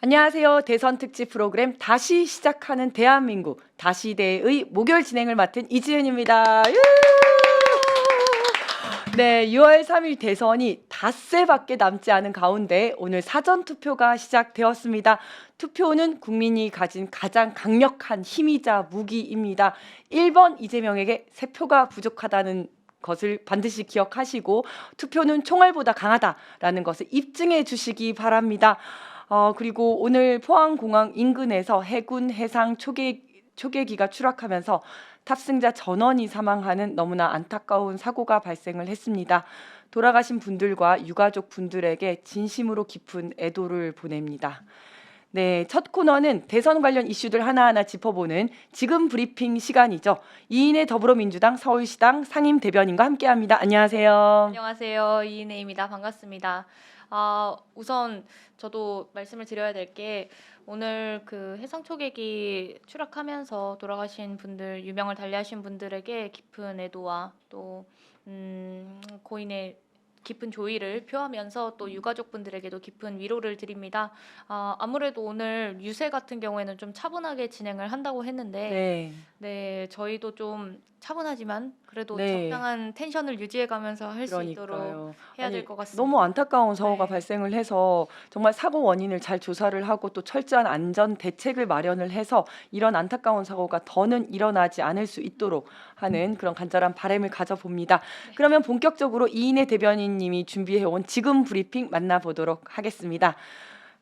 안녕하세요. 대선 특집 프로그램 다시 시작하는 대한민국 다시대의 목요일 진행을 맡은 이지은입니다. 네, 6월 3일 대선이 닷새밖에 남지 않은 가운데 오늘 사전투표가 시작되었습니다. 투표는 국민이 가진 가장 강력한 힘이자 무기입니다. 1번 이재명에게 3표가 부족하다는 것을 반드시 기억하시고 투표는 총알보다 강하다라는 것을 입증해 주시기 바랍니다. 그리고 오늘 포항공항 인근에서 해군 해상 초계기가 추락하면서 탑승자 전원이 사망하는 너무나 안타까운 사고가 발생을 했습니다. 돌아가신 분들과 유가족 분들에게 진심으로 깊은 애도를 보냅니다. 네, 첫 코너는 대선 관련 이슈들 하나하나 짚어보는 지금 브리핑 시간이죠. 이인혜 더불어민주당 서울시당 상임 대변인과 함께합니다. 안녕하세요. 안녕하세요. 이인혜입니다. 반갑습니다. 우선 저도 말씀을 드려야 될 게 오늘 그 해상 초계기 추락하면서 돌아가신 분들, 유명을 달리하신 분들에게 깊은 애도와 또 고인의 깊은 조의를 표하면서 또 유가족분들에게도 깊은 위로를 드립니다. 아무래도 오늘 유세 같은 경우에는 좀 차분하게 진행을 한다고 했는데 네, 저희도 좀 차분하지만 그래도 네. 적당한 텐션을 유지해가면서 할 수 있도록 그러니까요. 해야 아니, 될 것 같습니다. 너무 안타까운 사고가 네. 발생을 해서 정말 사고 원인을 잘 조사를 하고 또 철저한 안전 대책을 마련을 해서 이런 안타까운 사고가 더는 일어나지 않을 수 있도록 하는 그런 간절한 바람을 가져봅니다. 그러면 본격적으로 이인혜 대변인님이 준비해온 지금 브리핑 만나보도록 하겠습니다.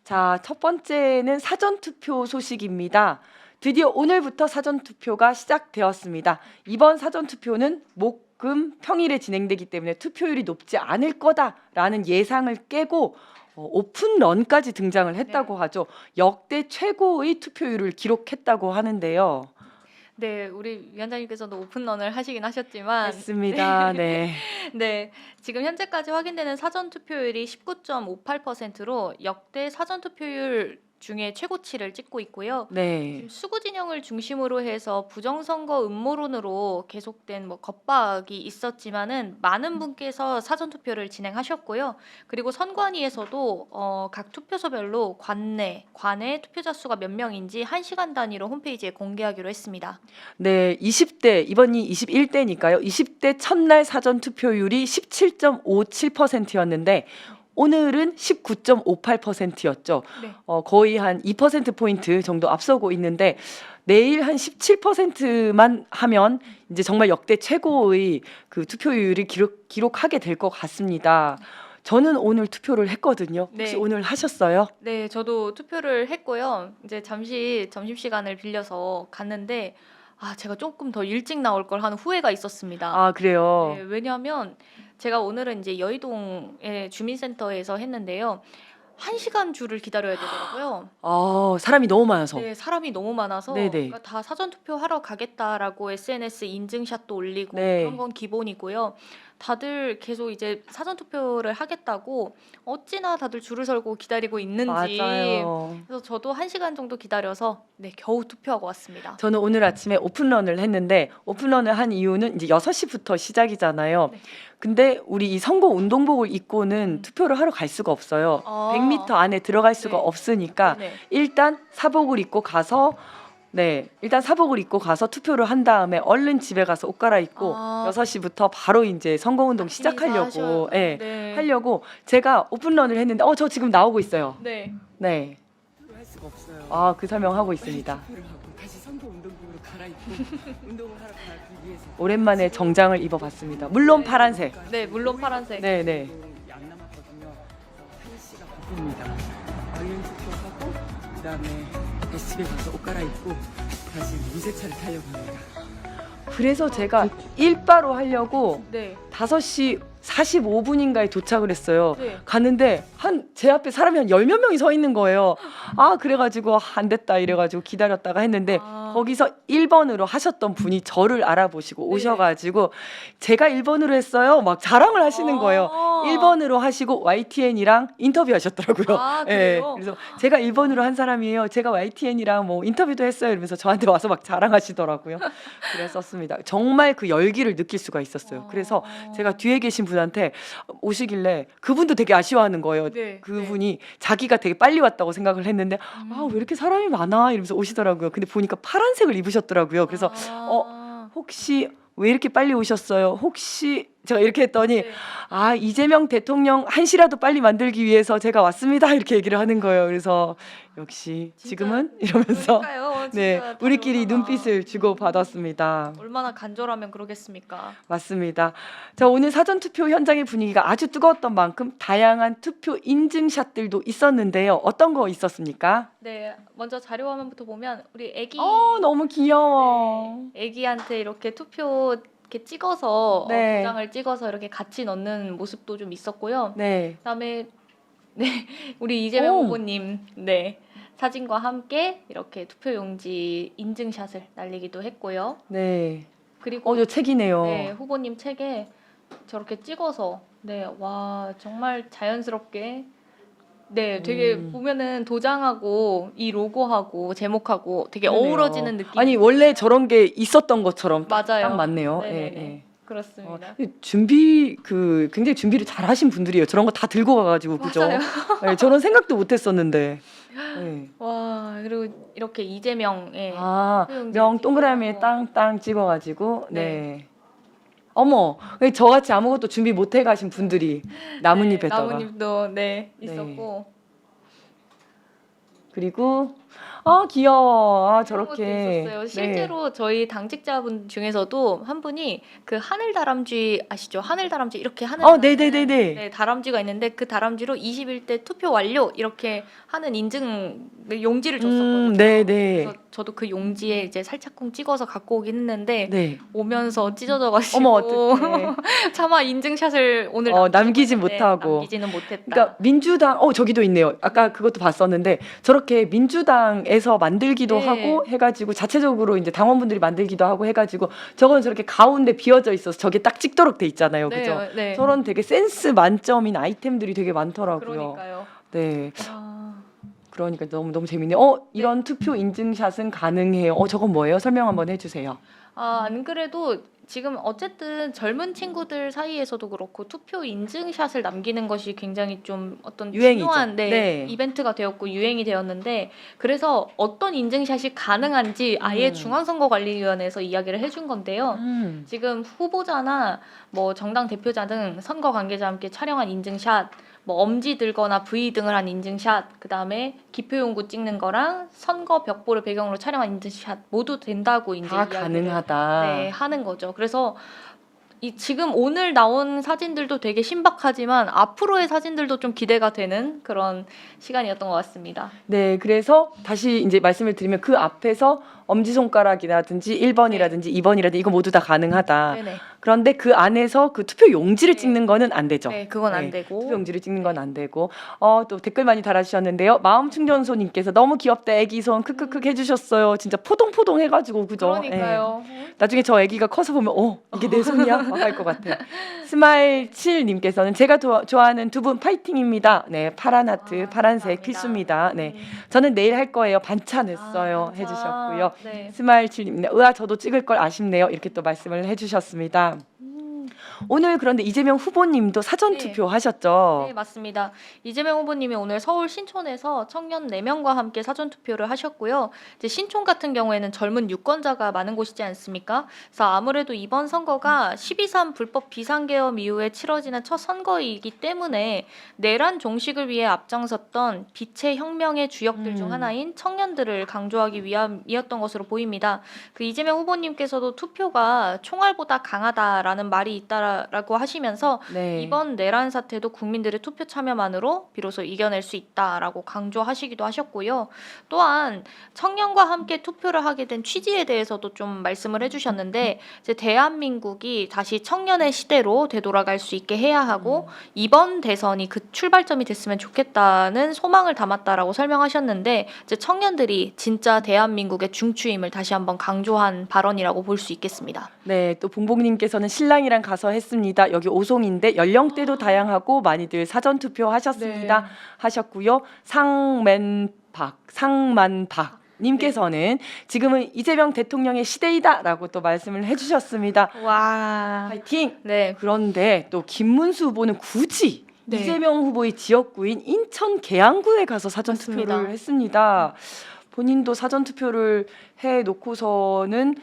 자, 첫 번째는 사전투표 소식입니다. 드디어 오늘부터 사전투표가 시작되었습니다. 이번 사전투표는 목, 금, 평일에 진행되기 때문에 투표율이 높지 않을 거다라는 예상을 깨고 오픈런까지 등장을 했다고 하죠. 역대 최고의 투표율을 기록했다고 하는데요. 네, 우리 위원장님께서도 오픈런을 하시긴 하셨지만 맞습니다. 네. 네, 지금 현재까지 확인되는 사전 투표율이 19.58%로 역대 사전 투표율 중에 최고치를 찍고 있고요. 네. 지금 수구 진영을 중심으로 해서 부정선거 음모론으로 계속된 겁박이 있었지만은 많은 분께서 사전 투표를 진행하셨고요. 그리고 선관위에서도 각 투표소별로 관내 투표자 수가 몇 명인지 1시간 단위로 홈페이지에 공개하기로 했습니다. 네, 20대 이번이 21대니까요. 20대 첫날 사전 투표율이 17.57%였는데 오늘은 19.58%였죠. 네. 거의 한 2%포인트 정도 앞서고 있는데 내일 한 17%만 하면 이제 정말 역대 최고의 그 투표율을 기록하게 될 것 같습니다. 저는 오늘 투표를 했거든요. 혹시 네. 오늘 하셨어요? 네, 저도 투표를 했고요. 이제 잠시 점심시간을 빌려서 갔는데 제가 조금 더 일찍 나올 걸 하는 후회가 있었습니다. 아, 그래요. 네, 왜냐하면 제가 오늘은 이제 여의동의 주민센터에서 했는데요. 1시간 줄을 기다려야 되더라고요. 사람이 너무 많아서. 네, 사람이 너무 많아서 네네. 그러니까 다 사전 투표하러 가겠다라고 SNS 인증샷도 올리고 네. 그런 건 기본이고요. 다들 계속 이제 사전 투표를 하겠다고 어찌나 다들 줄을 설고 기다리고 있는지 맞아요. 그래서 저도 1시간 정도 기다려서 네, 겨우 투표하고 왔습니다. 저는 오늘 아침에 오픈런을 했는데 오픈런을 한 이유는 이제 6시부터 시작이잖아요. 네. 근데 우리 이 선거 운동복을 입고는 투표를 하러 갈 수가 없어요. 100m 안에 들어갈 수가 네. 없으니까 네. 일단 사복을 입고 가서 투표를 한 다음에 얼른 집에 가서 옷 갈아입고 6시부터 바로 이제 선거운동 시작하려고 네. 하려고 제가 오픈런을 했는데 저 지금 나오고 있어요. 네. 네. 할 수가 없어요. 그 설명하고 있습니다. 투표를 하고 다시 선거 운동복으로 갈아입고 운동을 하러 가기 위해서. 오랜만에 정장을 입어봤습니다. 물론 파란색. 네, 물론 파란색. 네네. 안 남았거든요. 1시가 바쁩니다. 얼른 투표하고 그다음에 다시 집에 가서 옷 갈아입고 다시 유세차를 타려고 합니다. 그래서 제가 일바로 하려고 네. 5시 45분인가에 도착을 했어요. 네. 갔는데 제 앞에 사람이 한 10몇 명이 서 있는 거예요. 그래가지고 안 됐다 이래가지고 기다렸다가 했는데 거기서 1번으로 하셨던 분이 저를 알아보시고 네. 오셔가지고 제가 1번으로 했어요. 막 자랑을 하시는 거예요. 1번으로 하시고 YTN이랑 인터뷰 하셨더라고요. 그래요? 그래서 제가 1번으로 한 사람이에요. 제가 YTN이랑 뭐 인터뷰도 했어요. 이러면서 저한테 와서 막 자랑하시더라고요. 그랬었습니다. 정말 그 열기를 느낄 수가 있었어요. 그래서 제가 뒤에 계신 분한테 오시길래 그분도 되게 아쉬워하는 거예요. 네. 그분이 자기가 되게 빨리 왔다고 생각을 했는데 아, 왜 이렇게 사람이 많아 이러면서 오시더라고요. 근데 보니까 파란색을 입으셨더라고요. 그래서 혹시 왜 이렇게 빨리 오셨어요? 혹시 제가 이렇게 했더니 네. 아, 이재명 대통령 한시라도 빨리 만들기 위해서 제가 왔습니다 이렇게 얘기를 하는 거예요. 그래서 역시 진짜 지금은 이러면서 그러니까요. 네, 진짜 우리끼리 다들 눈빛을 주고 받았습니다. 얼마나 간절하면 그러겠습니까? 맞습니다. 자, 오늘 사전 투표 현장의 분위기가 아주 뜨거웠던 만큼 다양한 투표 인증샷들도 있었는데요. 어떤 거 있었습니까? 네, 먼저 자료 화면부터 보면 우리 애기 너무 귀여워. 네, 애기한테 이렇게 투표 이렇게 찍어서 네. 도장을 찍어서 이렇게 같이 넣는 모습도 좀 있었고요. 네. 그다음에 네, 우리 이재명 오. 후보님 네, 사진과 함께 이렇게 투표용지 인증샷을 날리기도 했고요. 네. 그리고 저 책이네요. 네, 후보님 책에 저렇게 찍어서 네, 와 정말 자연스럽게 네, 되게 보면은 도장하고 이 로고하고 제목하고 되게 그러네요. 어우러지는 느낌. 아니, 원래 저런 게 있었던 것처럼 맞아요. 딱 맞네요. 네네네. 예, 예. 그렇습니다. 준비 굉장히 준비를 잘 하신 분들이에요. 저런 거 다 들고 가가지고 그죠? 맞아요. 네, 저런 생각도 못했었는데. 네. 와, 그리고 이렇게 이재명의 아, 투표용지 명 동그라미에 찍어서. 땅땅 찍어가지고 네. 네. 어머, 저같이 아무것도 준비 못 해가신 분들이 나뭇잎에다가 나뭇잎도 네, 네. 있었고 그리고 귀여워. 이런 것도 저렇게 있었어요. 네. 실제로 저희 당직자분 중에서도 한 분이 그 하늘 다람쥐 아시죠? 하늘 다람쥐 이렇게 하늘 네네네네. 네, 다람쥐가 있는데 그 다람쥐로 21대 투표 완료 이렇게 하는 인증 용지를 줬었거든요. 네네. 그래서 저도 그 용지에 이제 살짝쿵 찍어서 갖고 오긴 했는데 네. 오면서 찢어져가지고 어머, 어떡해. 차마 인증샷을 오늘 남기진 했는데 못하고. 남기지는 못했다. 그러니까 민주당 저기도 있네요. 아까 그것도 봤었는데 저렇게 민주당에서 만들기도 네. 하고 해가지고 자체적으로 이제 당원분들이 만들기도 하고 해가지고 저건 저렇게 가운데 비어져 있어서 저게 딱 찍도록 돼 있잖아요. 네, 그죠? 네. 저런 되게 센스 만점인 아이템들이 되게 많더라고요. 그러니까요. 네. 아, 그러니까 너무 재밌네요. 이런 투표 인증샷은 가능해요. 저건 뭐예요? 설명 한번 해주세요. 안 그래도 지금 어쨌든 젊은 친구들 사이에서도 그렇고 투표 인증샷을 남기는 것이 굉장히 좀 어떤 유행이죠. 중요한 네. 이벤트가 되었고 유행이 되었는데 그래서 어떤 인증샷이 가능한지 아예 중앙선거관리위원회에서 이야기를 해준 건데요. 지금 후보자나 뭐 정당 대표자 등 선거 관계자와 함께 촬영한 인증샷, 뭐 엄지 들거나 V 등을 한 인증샷, 그다음에 기표용구 찍는 거랑 선거 벽보를 배경으로 촬영한 인증샷 모두 된다고 이제 다 이야기를 가능하다. 네, 하는 거죠. 그래서 지금 오늘 나온 사진들도 되게 신박하지만 앞으로의 사진들도 좀 기대가 되는 그런 시간이었던 것 같습니다. 네, 그래서 다시 이제 말씀을 드리면 그 앞에서 엄지손가락이라든지 1번이라든지 2번이라든지 이거 모두 다 가능하다. 네네. 그런데 그 안에서 그 투표 용지를 네. 찍는 거는 안 되죠. 네, 그건 안 네, 되고. 투표 용지를 찍는 건 안 되고. 또 댓글 많이 달아주셨는데요. 마음충전소님께서 너무 귀엽다 애기 손 크크크 해주셨어요. 진짜 포동포동 해가지고 그죠? 그러니까요. 예. 나중에 저 애기가 커서 보면 이게 내 손이야? 막 할 것 같아요. 스마일7님께서는 제가 좋아하는 두 분 파이팅입니다. 네, 파란 하트, 파란색 감사합니다. 필수입니다. 네, 저는 내일 할 거예요. 반찬했어요. 반찬. 해주셨고요. 네. 스마일7님, 저도 찍을 걸 아쉽네요. 이렇게 또 말씀을 해주셨습니다. 오늘 그런데 이재명 후보님도 사전 네. 투표하셨죠? 네, 맞습니다. 이재명 후보님이 오늘 서울 신촌에서 청년 4명과 함께 사전 투표를 하셨고요. 이제 신촌 같은 경우에는 젊은 유권자가 많은 곳이지 않습니까? 그래서 아무래도 이번 선거가 12.3 불법 비상계엄 이후에 치러지는 첫 선거이기 때문에 내란 종식을 위해 앞장섰던 빛의 혁명의 주역들 중 하나인 청년들을 강조하기 위함이었던 것으로 보입니다. 그 이재명 후보님께서도 투표가 총알보다 강하다라는 말이 있다라고 하시면서 네. 이번 내란 사태도 국민들의 투표 참여만으로 비로소 이겨낼 수 있다라고 강조하시기도 하셨고요. 또한 청년과 함께 투표를 하게 된 취지에 대해서도 좀 말씀을 해주셨는데 이제 대한민국이 다시 청년의 시대로 되돌아갈 수 있게 해야 하고 이번 대선이 그 출발점이 됐으면 좋겠다는 소망을 담았다라고 설명하셨는데 이제 청년들이 진짜 대한민국의 중추임을 다시 한번 강조한 발언이라고 볼 수 있겠습니다. 네, 또 봉봉님께서는 신랑이랑 가서 했습니다. 여기 오송인데 연령대도 다양하고 많이들 사전 투표 하셨습니다. 네. 하셨고요. 상만박 님께서는 지금은 이재명 대통령의 시대이다라고 또 말씀을 해주셨습니다. 와. 파이팅! 네. 그런데 또 김문수 후보는 굳이 네. 이재명 후보의 지역구인 인천 계양구에 가서 사전 맞습니다. 투표를 했습니다. 본인도 사전 투표를 해놓고서는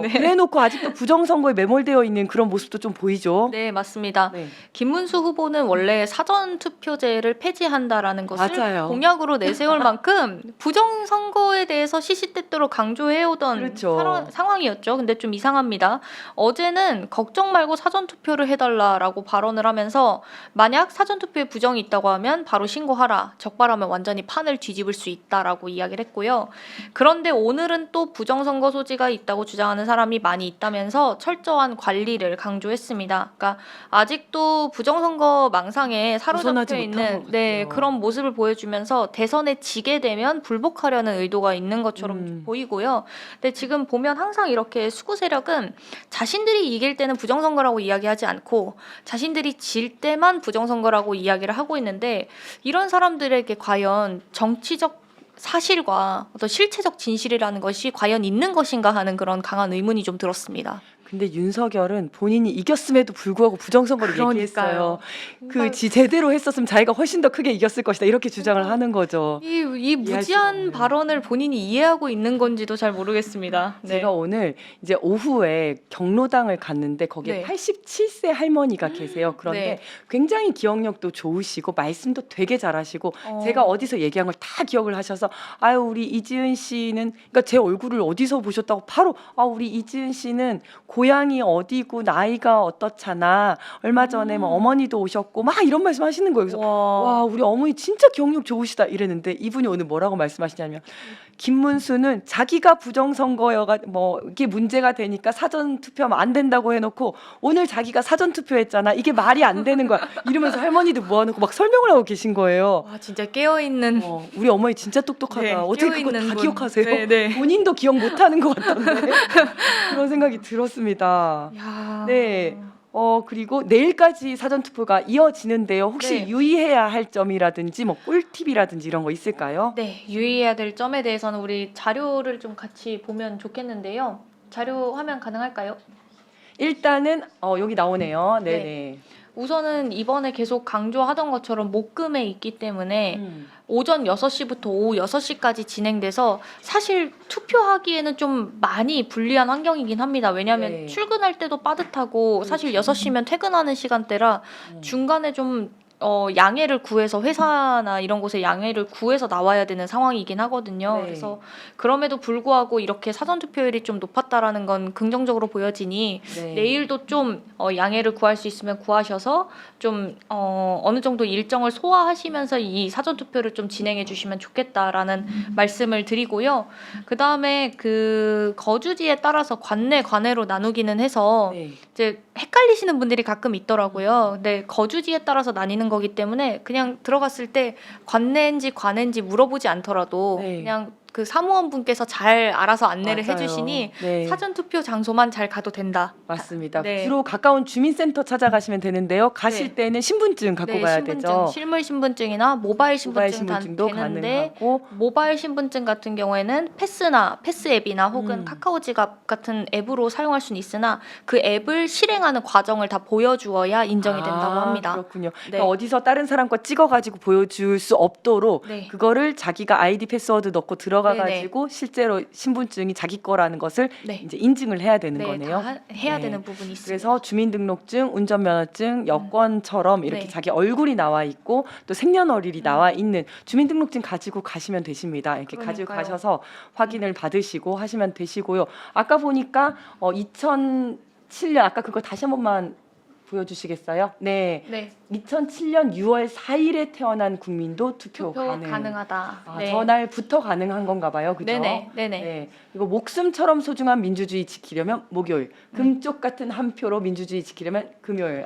네. 그래놓고 아직도 부정선거에 매몰되어 있는 그런 모습도 좀 보이죠. 네, 맞습니다. 네. 김문수 후보는 원래 사전 투표제를 폐지한다라는 것을 맞아요. 공약으로 내세울 만큼 부정 선거에 대해서 시시때때로 강조해오던 그렇죠. 상황이었죠. 근데 좀 이상합니다. 어제는 걱정 말고 사전 투표를 해달라라고 발언을 하면서 만약 사전 투표에 부정이 있다고 하면 바로 신고하라. 적발하면 완전히 판을 뒤집을 수 있다라고 이야기를 했고요. 그런데 오늘은 또 부정 선거 소지가 있다고 주장하는 사람이 많이 있다면서 철저한 관리를 강조했습니다. 그러니까 아직도 부정선거 망상에 벗어나지 사로잡혀 못한 있는 것 네, 같아요. 그런 모습을 보여주면서 대선에 지게 되면 불복하려는 의도가 있는 것처럼 보이고요. 근데 지금 보면 항상 이렇게 수구 세력은 자신들이 이길 때는 부정선거라고 이야기하지 않고 자신들이 질 때만 부정선거라고 이야기를 하고 있는데 이런 사람들에게 과연 정치적 사실과 어떤 실체적 진실이라는 것이 과연 있는 것인가 하는 그런 강한 의문이 좀 들었습니다. 근데 윤석열은 본인이 이겼음에도 불구하고 부정선거를 얘기했어요. 그러니까요. 제대로 했었으면 자기가 훨씬 더 크게 이겼을 것이다. 이렇게 주장을 하는 거죠. 이 무지한 발언을 본인이 이해하고 있는 건지도 잘 모르겠습니다. 네. 제가 오늘 이제 오후에 경로당을 갔는데 거기에 네. 87세 할머니가 계세요. 그런데 네. 굉장히 기억력도 좋으시고 말씀도 되게 잘하시고 어. 제가 어디서 얘기한 걸 다 기억을 하셔서 아유 우리 이지은 씨는 그러니까 제 얼굴을 어디서 보셨다고 바로 우리 이지은 씨는 고향이 어디고 나이가 어떻잖아. 얼마 전에 뭐 어머니도 오셨고 막 이런 말씀 하시는 거예요. 그래서 와 우리 어머니 진짜 기억력 좋으시다 이랬는데 이분이 오늘 뭐라고 말씀하시냐면 김문수는 자기가 부정선거여가 뭐 이게 문제가 되니까 사전 투표하면 안 된다고 해놓고 오늘 자기가 사전 투표했잖아 이게 말이 안 되는 거야 이러면서 할머니도 모아놓고 막 설명을 하고 계신 거예요. 와 진짜 깨어있는 우리 어머니 진짜 똑똑하다. 네, 어떻게 그거 깨어있는 다 분. 기억하세요? 네, 네. 본인도 기억 못하는 것 같던데 그런 생각이 들었습니다. 야. 네. 그리고 내일까지 사전 투표가 이어지는데요. 혹시 네. 유의해야 할 점이라든지 뭐 꿀팁이라든지 이런 거 있을까요? 네, 유의해야 될 점에 대해서는 우리 자료를 좀 같이 보면 좋겠는데요. 자료 화면 가능할까요? 일단은 여기 나오네요. 네. 네네. 우선은 이번에 계속 강조하던 것처럼 목금에 있기 때문에 오전 6시부터 오후 6시까지 진행돼서 사실 투표하기에는 좀 많이 불리한 환경이긴 합니다. 왜냐하면 네. 출근할 때도 빠듯하고 사실 6시면 퇴근하는 시간대라 중간에 좀 양해를 구해서 회사나 이런 곳에 양해를 구해서 나와야 되는 상황이긴 하거든요. 네. 그래서 그럼에도 불구하고 이렇게 사전 투표율이 좀 높았다라는 건 긍정적으로 보여지니 네. 내일도 좀 양해를 구할 수 있으면 구하셔서 좀 어느 정도 일정을 소화하시면서 이 사전 투표를 좀 진행해 주시면 좋겠다라는 말씀을 드리고요. 그다음에 그 거주지에 따라서 관내 관외로 나누기는 해서 네. 이제 헷갈리시는 분들이 가끔 있더라고요. 근데 거주지에 따라서 나뉘는 거기 때문에 그냥 들어갔을 때 관내인지 관외인지 물어보지 않더라도 네. 그냥 그 사무원분께서 잘 알아서 안내를 맞아요. 해주시니 네. 사전 투표 장소만 잘 가도 된다. 맞습니다. 네. 주로 가까운 주민센터 찾아가시면 되는데요. 가실 네. 때는 신분증 갖고 가야 신분증, 되죠. 실물 신분증이나 모바일 모바일 신분증 다 신분증도 되는데 가능하고 모바일 신분증 같은 경우에는 패스 앱이나 혹은 카카오 지갑 같은 앱으로 사용할 수는 있으나 그 앱을 실행하는 과정을 다 보여주어야 인정이 된다고 합니다. 그렇군요. 네. 그러니까 어디서 다른 사람 거 찍어가지고 보여줄 수 없도록 네. 그거를 자기가 아이디 패스워드 넣고 들어가가지고 실제로 신분증이 자기 거라는 것을 네. 이제 인증을 해야 되는 네, 거네요. 다 해야 네. 되는 부분이 있습니다. 그래서 주민등록증, 운전면허증, 여권처럼 이렇게 네. 자기 얼굴이 나와 있고 또 생년월일이 나와 있는 주민등록증 가지고 가시면 되십니다. 이렇게 가지고 그러니까요. 가셔서 확인을 받으시고 하시면 되시고요. 아까 보니까 2007년 아까 그거 다시 한 번만 보여주시겠어요? 네. 네, 2007년 6월 4일에 태어난 국민도 투표 투표 가능. 가능하다. 네. 전날부터 가능한 건가 봐요. 그죠? 네네. 네. 이거 목숨처럼 소중한 민주주의 지키려면 목요일, 금쪽 같은 한 표로 민주주의 지키려면 금요일.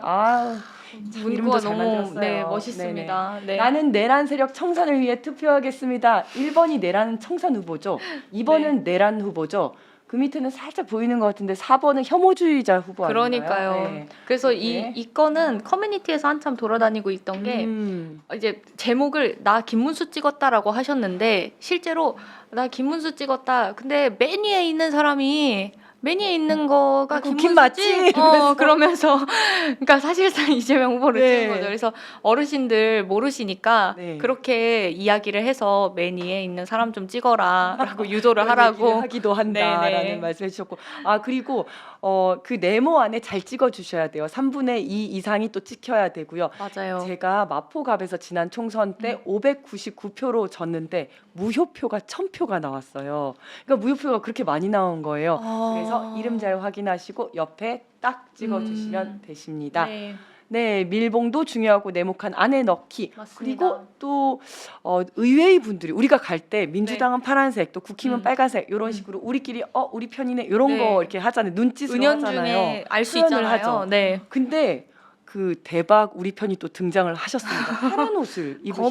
이름도 문구가 잘 너무 만들었어요. 네, 멋있습니다. 네. 나는 내란 세력 청산을 위해 투표하겠습니다. 1번이 내란 청산 후보죠. 2번은 내란 후보죠. 그 밑에는 살짝 보이는 것 같은데 4번은 혐오주의자 후보 아닌가요? 그러니까요. 네. 그래서 네. 이 건은 커뮤니티에서 한참 돌아다니고 있던 게 이제 제목을 나 김문수 찍었다라고 하셨는데 실제로 나 김문수 찍었다. 근데 맨 위에 있는 사람이 맨 위에 있는 거가 김 김문수지? 맞지? 이러면서. 그러면서 그러니까 사실상 이재명 후보를 네. 찍은 거죠. 그래서 어르신들 모르시니까 네. 그렇게 이야기를 해서 맨 위에 있는 사람 좀 찍어라라고 유도를 하라고. 하기도 한다라는 네네. 말씀해 주셨고 그리고 그 네모 안에 잘 찍어 주셔야 돼요. 3분의 2 이상이 또 찍혀야 되고요. 맞아요. 제가 마포갑에서 지난 총선 때 599표로 졌는데 무효표가 1000표가 나왔어요. 그러니까 무효표가 그렇게 많이 나온 거예요. 그래서 이름 잘 확인하시고 옆에 딱 찍어 주시면 되십니다. 네, 네, 밀봉도 중요하고 네모칸 안에 넣기. 맞습니다. 그리고 또 의외의 분들이 우리가 갈 때 민주당은 파란색, 또 국힘은 빨간색 이런 식으로 우리끼리 우리 편이네 이런 네. 거 이렇게 하잖아요. 눈짓으로 하잖아요. 은연중에 알 수 표현을 있잖아요. 하죠. 네. 근데 그 대박 우리 편이 또 등장을 하셨습니다. 파란 옷을 입으신.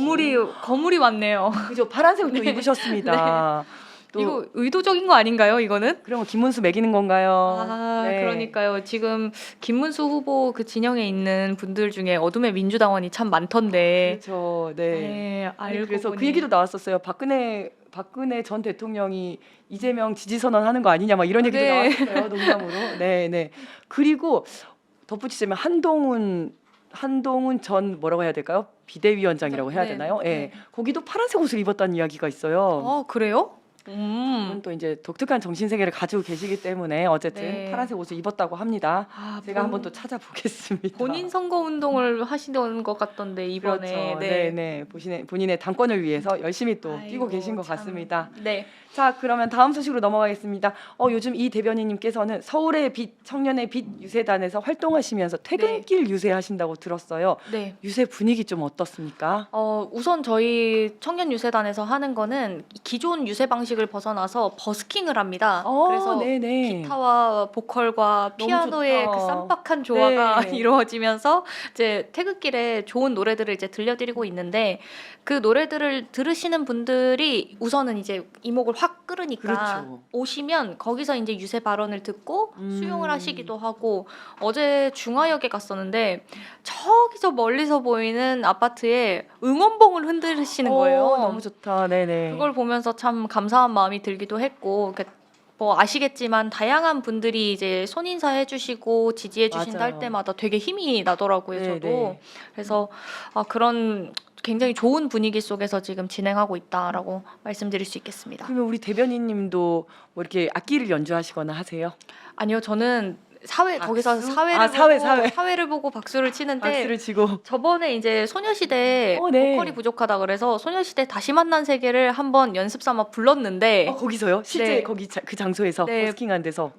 거물이 왔네요. 그죠? 파란색을 또 입으셨습니다. 또 이거 의도적인 거 아닌가요? 이거는? 그러면 김문수 매기는 건가요? 네. 그러니까요. 지금 김문수 후보 그 진영에 있는 분들 중에 어둠의 민주당원이 참 많던데. 그렇죠. 네. 알고 그래서 보니. 그 얘기도 나왔었어요. 박근혜 전 대통령이 이재명 지지 선언하는 거 아니냐 막 이런 얘기도 네. 나왔어요. 농담으로. 네, 네. 그리고 덧붙이자면 한동훈 전 뭐라고 해야 될까요? 비대위원장이라고 해야 네, 되나요? 예. 네. 거기도 파란색 옷을 입었다는 이야기가 있어요. 그래요? 그건 또 이제 독특한 정신 세계를 가지고 계시기 때문에 어쨌든 네. 파란색 옷을 입었다고 합니다. 제가 한번 또 찾아보겠습니다. 본인 선거 운동을 하시는 것 같던데 이번에. 그렇죠. 네, 네. 본인의 당권을 위해서 열심히 또 아이고, 뛰고 계신 것 참. 같습니다. 네. 자, 그러면 다음 소식으로 넘어가겠습니다. 요즘 이 대변인님께서는 서울의 빛, 청년의 빛 유세단에서 활동하시면서 퇴근길 유세하신다고 들었어요. 네. 유세 분위기 좀 어떻습니까? 우선 저희 청년 유세단에서 하는 거는 기존 유세 방식을 벗어나서 버스킹을 합니다. 그래서 네네. 기타와 보컬과 너무 피아노의 좋다. 그 쌈박한 조화가 네. 이루어지면서 이제 퇴근길에 좋은 노래들을 이제 들려드리고 있는데 그 노래들을 들으시는 분들이 우선은 이제 이목을 확 끌으니까 그렇죠. 오시면 거기서 이제 유세 발언을 듣고 음. 수용을 하시기도 하고 어제 중화역에 갔었는데 저기서 멀리서 보이는 아파트에 응원봉을 흔드시는 거예요. 너무 좋다. 네네. 그걸 보면서 참 감사한 마음이 들기도 했고 뭐 아시겠지만 다양한 분들이 이제 손인사 해주시고 지지해 주신다 맞아요. 할 때마다 되게 힘이 나더라고요. 네, 저도 네. 그래서 그런 굉장히 좋은 분위기 속에서 지금 진행하고 있다라고 말씀드릴 수 있겠습니다. 그러면 우리 대변인님도 뭐 이렇게 악기를 연주하시거나 하세요? 아니요, 저는 거기서 박수? 사회를 보고 박수를 치는데 박수를 치고. 저번에 이제 소녀시대 네. 보컬이 부족하다 그래서 소녀시대 다시 만난 세계를 한번 연습 삼아 불렀는데 거기서요? 실제 네. 거기 그 장소에서 네. 버스킹한 데서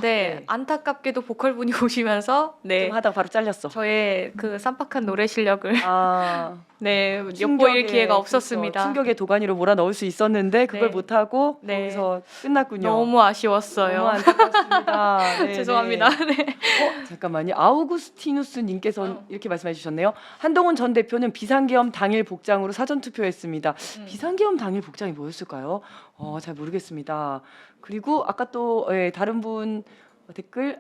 네. 안타깝게도 보컬분이 오시면서 좀 하다가 바로 잘렸어. 저의 그 쌈박한 노래 실력을 엿보일 기회가 없었습니다. 충격의 도가니로 몰아 넣을 수 있었는데 그걸 네. 못 하고 네. 거기서 끝났군요. 너무 아쉬웠어요. 너무 안타깝습니다. 네, 죄송합니다. 네. 네. 잠깐만요. 아우구스티누스 님께서 이렇게 말씀해 주셨네요. 한동훈 전 대표는 비상계엄 당일 복장으로 사전 투표했습니다. 비상계엄 당일 복장이 뭐였을까요? 잘 모르겠습니다. 그리고 아까 또 다른 분 댓글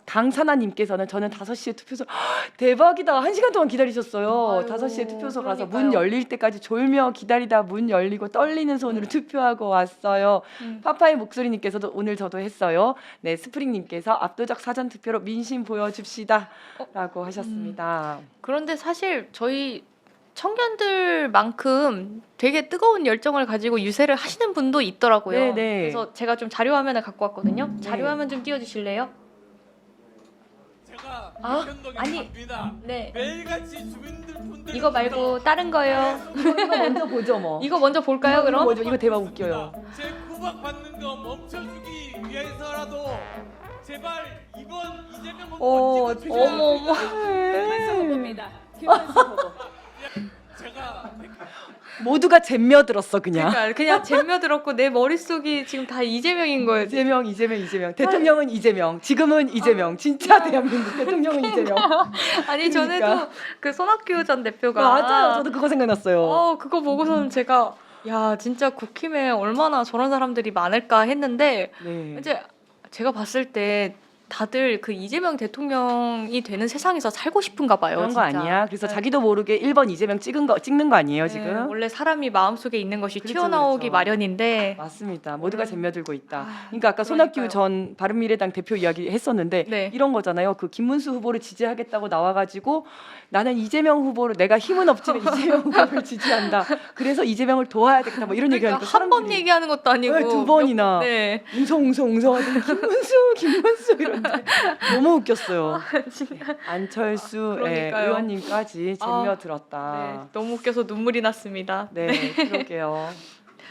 강사나님께서는 저는 5시에 투표소 대박이다. 1시간 동안 기다리셨어요. 아이고, 5시에 투표소 가서 그러니까요. 문 열릴 때까지 졸며 기다리다 문 열리고 떨리는 손으로 투표하고 왔어요. 파파의 목소리님께서도 오늘 저도 했어요. 네, 스프링님께서 압도적 사전 투표로 민심 보여줍시다라고 하셨습니다. 그런데 사실 저희 청년들만큼 되게 뜨거운 열정을 가지고 유세를 하시는 분도 있더라고요. 네, 네. 그래서 제가 좀 자료 화면을 갖고 왔거든요. 네. 자료 화면 좀 띄워주실래요? 제가 아니. 아니 갑니다. 네. 매일같이 주민들 이거 말고 다른 거요. 이거 먼저 보죠 뭐. 이거 먼저 볼까요, 그럼? 먼저, 이거 대박 웃겨요. 제 구박 받는 거 멈춰주기 위해서라도 제발 이번 이재명 후보 찍어주셔야 어머. 제가 모두가 잼며들었어 그냥. 그냥 잼며들었고 내 머릿속이 지금 다 이재명인 거예요. 이재명. 대통령은 이재명. 지금은 이재명. 진짜 대한민국 대통령은 이재명. 아니 그러니까. 전에도 그 손학규 전 대표가 맞아요. 저도 그거 생각났어요. 그거 보고서는 제가 야, 진짜 국힘에 얼마나 저런 사람들이 많을까 했는데 네. 이제 제가 봤을 때 다들 그 이재명 대통령이 되는 세상에서 살고 싶은가 봐요. 그런 거 진짜. 아니야? 그래서 네. 자기도 모르게 1번 이재명 찍는 거 아니에요 네, 지금? 원래 사람이 마음속에 있는 것이 그렇죠, 튀어나오기 그렇죠. 마련인데 맞습니다. 모두가 잼며들고 있다. 아, 그러니까 아까 손학규 그러니까요. 전 바른미래당 대표 이야기 했었는데 네. 이런 거잖아요. 그 김문수 후보를 지지하겠다고 나와가지고 나는 이재명 후보를 내가 힘은 없지만 이재명 후보를 지지한다. 그래서 이재명을 도와야 되겠다. 뭐 이런 그러니까 얘기하니까 한 번 사람들이 얘기하는 것도 아니고 네, 두 번이나. 네. 웅성웅성하더니 김문수 이런데 너무 웃겼어요. 안철수 그러니까요. 의원님까지 잼며들었다. 네, 너무 웃겨서 눈물이 났습니다. 네, 그러게요.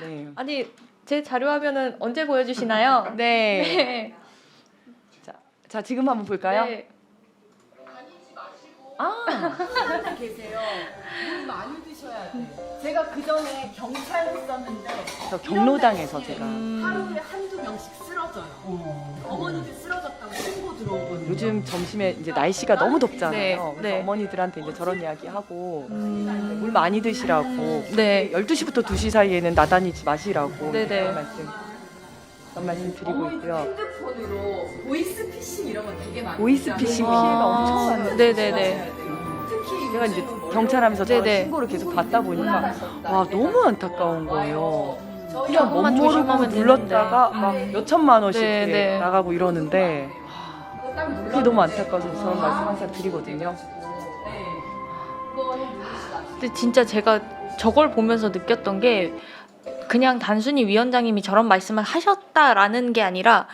네. 아니 제 자료 화면은 언제 보여주시나요? 네. 자, 지금 한번 볼까요? 네. 계세요. 물 많이 드셔야 돼. 제가 그 전에 경찰 했었는데 저 경로당에서 제가 하루에 한두 명씩 쓰러져요. 어머니들 쓰러졌다고 신고 들어오거든요. 요즘 점심에 이제 날씨가 너무 덥잖아요. 네, 그래서 네. 어머니들한테 이제 저런 이야기 하고 물 많이 드시라고 네. 12시부터 2시 사이에는 나다니지 마시라고 네, 네. 그런 말씀 드리고 어머니들 있고요. 핸드폰으로 보이스피싱 이런 거 되게 많이 보이스피싱 하잖아요. 피해가 엄청 많아요. 네네네. 특히 제가 이제 요즘 경찰하면서 저런 네네. 신고를 계속 받다 보니까 와 너무 안타까운 거예요. 그냥 못 조금만 모르고 조심하면 눌렀다가 되는데. 막 몇천만 원씩 네, 이렇게 네. 나가고 이러는데 그게 너무 안타까워서 저런 말씀 항상 드리거든요. 근데 진짜 제가 저걸 보면서 느꼈던 게 그냥 단순히 위원장님이 저런 말씀을 하셨다라는 게 아니라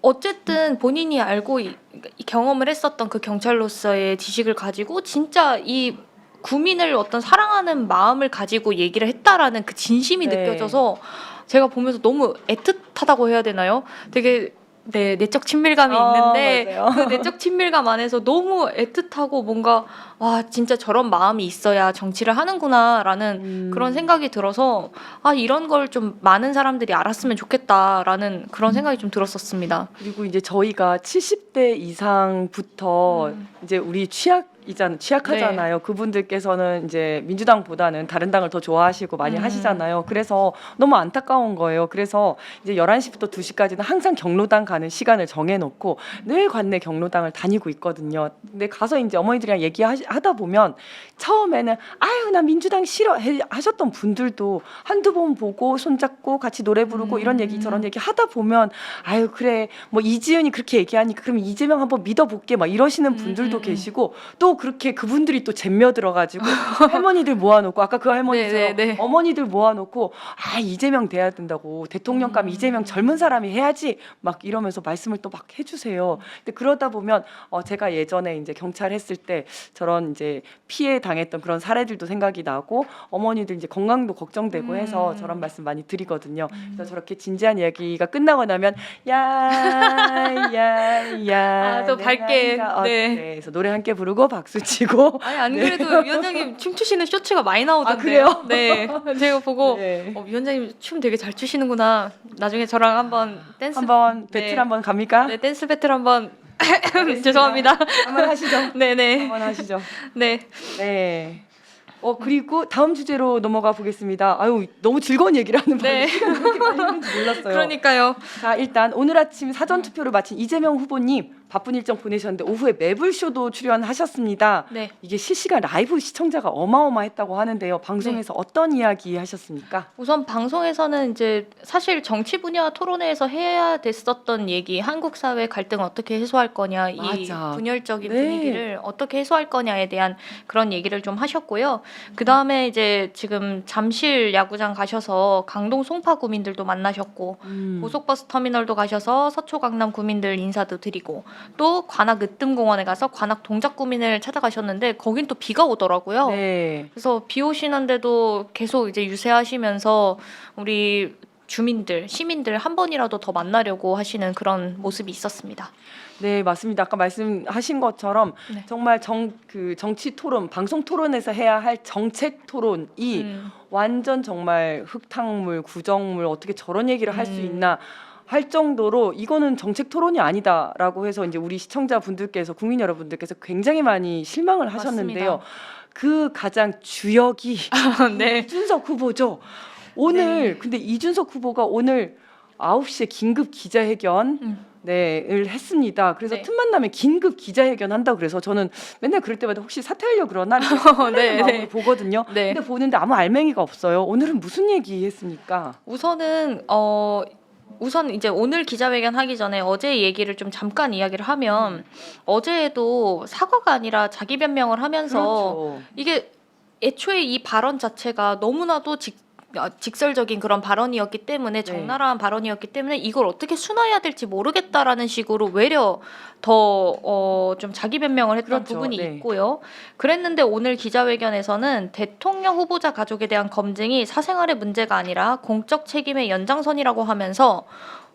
어쨌든 본인이 알고 이 경험을 했었던 그 경찰로서의 지식을 가지고 진짜 이 국민을 어떤 사랑하는 마음을 가지고 얘기를 했다라는 그 진심이 네. 느껴져서 제가 보면서 너무 애틋하다고 해야 되나요? 되게 네, 내적 친밀감이 있는데 맞아요. 그 내적 친밀감 안에서 너무 애틋하고 뭔가 와 진짜 저런 마음이 있어야 정치를 하는구나라는 그런 생각이 들어서 아 이런 걸 좀 많은 사람들이 알았으면 좋겠다라는 그런 생각이 좀 들었었습니다. 그리고 이제 저희가 70대 이상부터 이제 우리 취약하잖아요. 그분들께서는 이제 민주당보다는 다른 당을 더 좋아하시고 많이 하시잖아요. 그래서 너무 안타까운 거예요. 그래서 이제 11시부터 2시까지는 항상 경로당 가는 시간을 정해놓고 늘 관내 경로당을 다니고 있거든요. 근데 가서 이제 어머니들이랑 얘기하다 보면 처음에는 아유 나 민주당 싫어 하셨던 분들도 한두 번 보고 손잡고 같이 노래 부르고 이런 얘기 저런 얘기 하다 보면 아유 그래 뭐 이지은이 그렇게 얘기하니까 그럼 이재명 한번 믿어볼게 막 이러시는 분들도 계시고 또 그렇게 그분들이 또 잼며 들어가지고 할머니들 모아놓고 아까 그 할머니처럼 네, 네. 어머니들 모아놓고 아 이재명 돼야 된다고 대통령감 이재명 젊은 사람이 해야지 막 이러면서 말씀을 또 막 해주세요. 근데 그러다 보면 제가 예전에 이제 경찰 했을 때 저런 이제 피해 당했던 그런 사례들도 생각이 나고 어머니들 이제 건강도 걱정되고 해서 저런 말씀 많이 드리거든요. 그래서 저렇게 진지한 이야기가 끝나고 나면 야야야 아, 또 밝게, 네. 그래서 노래 함께 부르고 박수 치고 아니 안 그래도 위원장님 춤추시는 쇼츠가 많이 나오던데요. 그래요? 네, 제가 보고 네. 위원장님 춤 되게 잘 추시는구나. 나중에 저랑 한번 댄스 한번 배틀 네. 한번 갑니까? 네, 댄스 배틀 한번 죄송합니다. 한번 하시죠. 네네. 한번 하시죠. 네. 네. 그리고 다음 주제로 넘어가 보겠습니다. 아유 너무 즐거운 얘기를 하는 바람에 네. 시간이 그렇게 빨리 흐른지 몰랐어요. 그러니까요. 자 일단 오늘 아침 사전 투표를 마친 이재명 후보님 바쁜 일정 보내셨는데 오후에 매불쇼도 출연하셨습니다. 네. 이게 실시간 라이브 시청자가 어마어마했다고 하는데요. 방송에서 어떤 이야기 하셨습니까? 우선 방송에서는 이제 사실 정치 분야 토론회에서 해야 됐었던 얘기, 한국 사회 갈등 어떻게 해소할 거냐, 이 맞아. 분열적인 네. 분위기를 어떻게 해소할 거냐에 대한 그런 얘기를 좀 하셨고요. 그 다음에 이제 지금 잠실 야구장 가셔서 강동 송파 구민들도 만나셨고, 고속버스 터미널도 가셔서 서초 강남 구민들 인사도 드리고, 또 관악 으뜸공원에 가서 관악 동작 구민을 찾아가셨는데 거긴 또 비가 오더라고요. 네. 그래서 비 오시는데도 계속 이제 유세하시면서 우리 주민들, 시민들 한 번이라도 더 만나려고 하시는 그런 모습이 있었습니다. 네, 맞습니다. 아까 말씀하신 것처럼 네. 정말 정치 토론, 방송 토론에서 해야 할 정책 토론이 완전 정말 흙탕물, 구정물 어떻게 저런 얘기를 할 수 있나 할 정도로 이거는 정책 토론이 아니다라고 해서 이제 우리 시청자분들께서 국민 여러분들께서 굉장히 많이 실망을 하셨는데요. 맞습니다. 그 가장 주역이 네. 이준석 후보죠. 오늘 근데 이준석 후보가 오늘 9시에 긴급 기자회견 을 했습니다. 그래서 네. 틈만 나면 긴급 기자회견 한다 그래서 저는 맨날 그럴 때마다 혹시 사퇴하려고 그러나 네, 마음으로 네. 보거든요. 네. 근데 보는데 아무 알맹이가 없어요. 오늘은 무슨 얘기 했습니까? 우선 이제 오늘 기자회견 하기 전에 어제 얘기를 좀 잠깐 이야기를 하면 어제도 사과가 아니라 자기 변명을 하면서 그렇죠. 이게 애초에 이 발언 자체가 너무나도 직설적인 그런 발언이었기 때문에 적나라한 발언이었기 때문에 이걸 어떻게 순화해야 될지 모르겠다라는 식으로 외려 더 좀 자기 변명을 했던 그렇죠. 부분이 네. 있고요. 그랬는데 오늘 기자회견에서는 대통령 후보자 가족에 대한 검증이 사생활의 문제가 아니라 공적 책임의 연장선이라고 하면서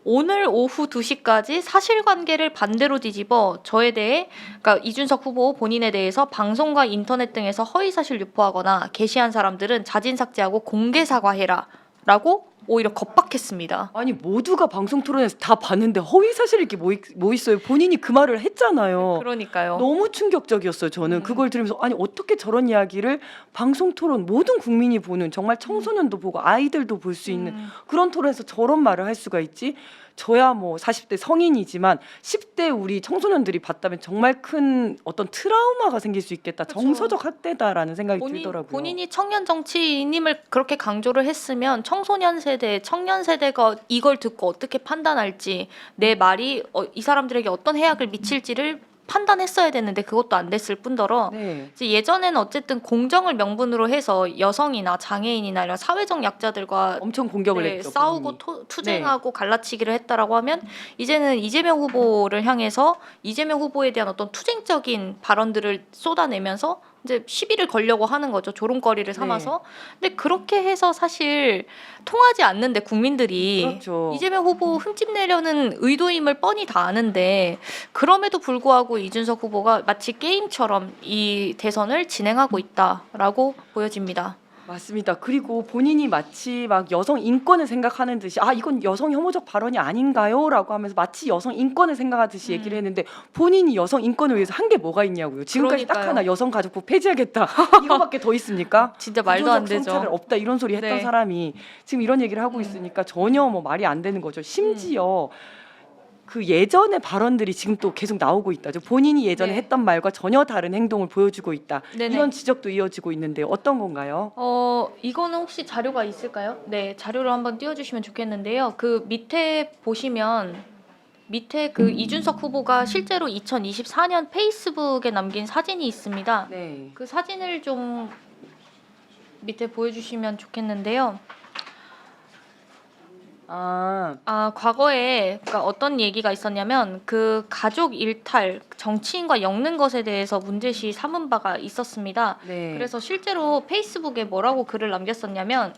오늘 오후 2시까지 사실관계를 반대로 뒤집어 저에 대해 그러니까 이준석 후보 본인에 대해서 방송과 인터넷 등에서 허위사실 유포하거나 게시한 사람들은 자진 삭제하고 공개 사과해라 라고 오히려 겁박했습니다. 아니 모두가 방송 토론에서 다 봤는데 허위 사실 이렇게 뭐 있어요? 본인이 그 말을 했잖아요. 그러니까요. 너무 충격적이었어요. 저는 그걸 들으면서 아니 어떻게 저런 이야기를 방송 토론 모든 국민이 보는 정말 청소년도 보고 아이들도 볼 수 있는 그런 토론에서 저런 말을 할 수가 있지? 저야 뭐 40대 성인이지만 10대 우리 청소년들이 봤다면 정말 큰 어떤 트라우마가 생길 수 있겠다. 그렇죠. 정서적 학대다라는 생각이 들더라고요. 본인이 청년 정치인임을 그렇게 강조를 했으면 청소년 세대, 청년 세대가 이걸 듣고 어떻게 판단할지 내 말이 이 사람들에게 어떤 해악을 미칠지를 판단했어야 됐는데 그것도 안 됐을 뿐더러 네. 이제 예전에는 어쨌든 공정을 명분으로 해서 여성이나 장애인이나 이런 사회적 약자들과 엄청 공격을 네, 했죠. 싸우고 본인이. 투쟁하고 갈라치기를 했다라고 하면 이제는 이재명 후보를 향해서 이재명 후보에 대한 어떤 투쟁적인 발언들을 쏟아내면서 이제 시비를 걸려고 하는 거죠. 조롱거리를 삼아서. 근데 그렇게 해서 사실 통하지 않는데 국민들이 그렇죠. 이재명 후보 흠집내려는 의도임을 뻔히 다 아는데 그럼에도 불구하고 이준석 후보가 마치 게임처럼 이 대선을 진행하고 있다라고 보여집니다. 맞습니다. 그리고 본인이 마치 막 여성 인권을 생각하는 듯이 아 이건 여성 혐오적 발언이 아닌가요?라고 하면서 마치 여성 인권을 생각하듯이 얘기를 했는데 본인이 여성 인권을 위해서 한 게 뭐가 있냐고요. 지금까지 딱 그러니까요. 하나 여성가족부 폐지하겠다 이거밖에 더 있습니까? 진짜 말도 안 구조적 되죠. 성차별 없다 이런 소리 했던 네. 사람이 지금 이런 얘기를 하고 있으니까 전혀 뭐 말이 안 되는 거죠. 심지어 그 예전의 발언들이 지금 또 계속 나오고 있다죠. 본인이 예전에 네. 했던 말과 전혀 다른 행동을 보여주고 있다. 네네. 이런 지적도 이어지고 있는데 어떤 건가요? 이거는 혹시 자료가 있을까요? 네, 자료를 한번 띄워주시면 좋겠는데요. 그 밑에 보시면 밑에 그 이준석 후보가 실제로 2024년 페이스북에 남긴 사진이 있습니다. 네. 그 사진을 좀 밑에 보여주시면 좋겠는데요. 과거에 그러니까 어떤 얘기가 있었냐면 그 가족 일탈, 정치인과 엮는 것에 대해서 문제시 삼은 바가 있었습니다. 네. 그래서 실제로 페이스북에 뭐라고 글을 남겼었냐면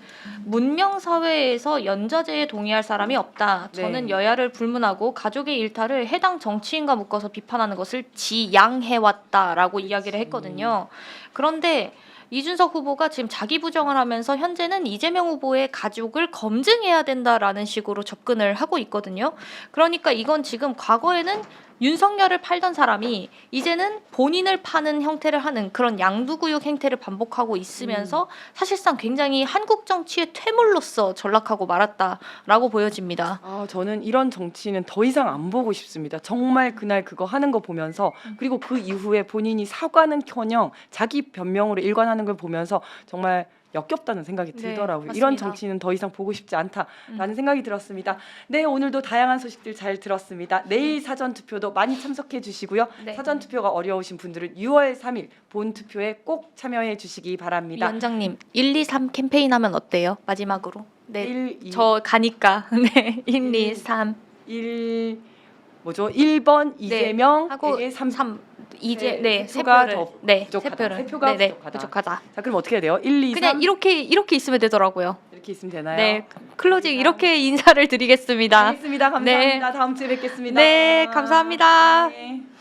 문명 사회에서 연좌제에 동의할 사람이 없다. 저는 네. 여야를 불문하고 가족의 일탈을 해당 정치인과 묶어서 비판하는 것을 지양해왔다라고 이야기를 했거든요. 그런데 이준석 후보가 지금 자기 부정을 하면서 현재는 이재명 후보의 가족을 검증해야 된다라는 식으로 접근을 하고 있거든요. 그러니까 이건 지금 과거에는 윤석열을 팔던 사람이 이제는 본인을 파는 형태를 하는 그런 양두구육 행태를 반복하고 있으면서 사실상 굉장히 한국 정치의 퇴물로서 전락하고 말았다라고 보여집니다. 저는 이런 정치는 더 이상 안 보고 싶습니다. 정말 그날 그거 하는 거 보면서 그리고 그 이후에 본인이 사과는커녕 자기 변명으로 일관하는 걸 보면서 정말 역겹다는 생각이 네, 들더라고요. 맞습니다. 이런 정치는 더 이상 보고 싶지 않다라는 생각이 들었습니다. 네, 오늘도 다양한 소식들 잘 들었습니다. 내일 사전 투표도 많이 참석해 주시고요. 네. 사전 투표가 어려우신 분들은 6월 3일 본 투표에 꼭 참여해 주시기 바랍니다. 위원장님 1, 2, 3 캠페인 하면 어때요? 마지막으로. 네. 1, 2, 저 가니까. 네. 1, 2, 3 1번 이재명 하고 3 이제 세 표가 더 세 부족하다. 표를. 세 표가 네, 부족하다. 부족하다. 자, 그럼 어떻게 해야 돼요? 1, 2, 3 그냥 이렇게 있으면 되더라고요. 이렇게 있으면 되나요? 네. 클로징 이렇게 인사를 드리겠습니다. 알겠습니다. 감사합니다. 다음 주에 뵙겠습니다. 네, 감사합니다. 네.